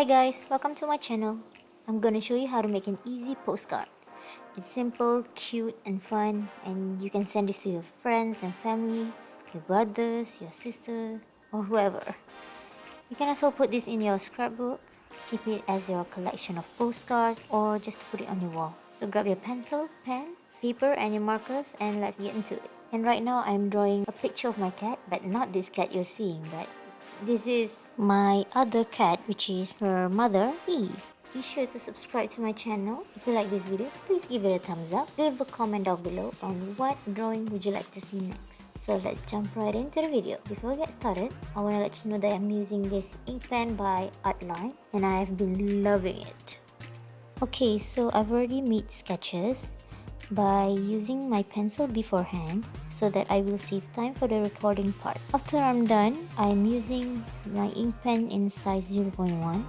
Hi guys, welcome to my channel. I'm gonna show you how to make an easy postcard. It's simple, cute and fun, and you can send this to your friends and family, your brothers, your sister, or whoever. You can also put this in your scrapbook, keep it as your collection of postcards, or just put it on your wall. So grab your pencil, pen, paper and your markers and let's get into it. And right now I'm drawing a picture of my cat, but not this cat you're seeing, but this is my other cat, which is her mother, Eve. Be sure to subscribe to my channel. If you like this video, please give it a thumbs up. Leave a comment down below on what drawing would you like to see next. So let's jump right into the video. Before we get started, I want to let you know that I'm using this ink pen by Artline and I have been loving it. Okay, so I've already made sketches by using my pencil beforehand so that I will save time for the recording part. After I'm done, I'm using my ink pen in size 0.1.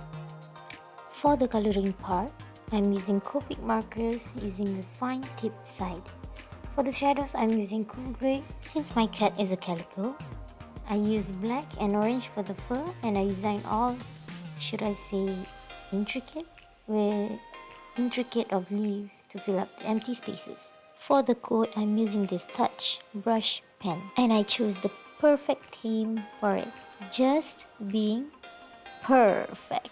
For the coloring part, I'm using Copic markers using the fine tip side. For the shadows, I'm using cool grey. Since my cat is a calico, I use black and orange for the fur and I design all, should I say, intricate of leaves to fill up the empty spaces. For the coat, I'm using this touch brush pen and I choose the perfect theme for it, just being perfect.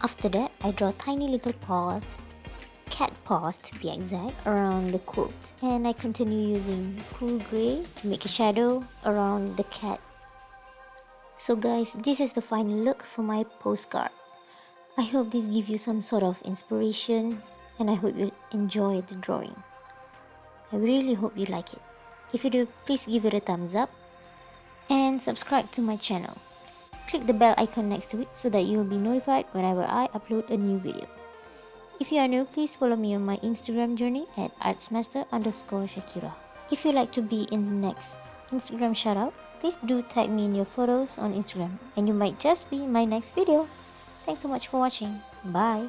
After that, I draw tiny little paws, cat paws to be exact, around the coat. And I continue using cool grey to make a shadow around the cat. So guys, this is the final look for my postcard. I hope this gives you some sort of inspiration and I hope you enjoy the drawing. I really hope you like it. If you do, please give it a thumbs up and subscribe to my channel. Click the bell icon next to it so that you will be notified whenever I upload a new video. If you are new, please follow me on my Instagram journey at artsmaster_Shakira. If you'd like to be in the next Instagram shoutout, please do tag me in your photos on Instagram and you might just be in my next video. Thanks so much for watching. Bye!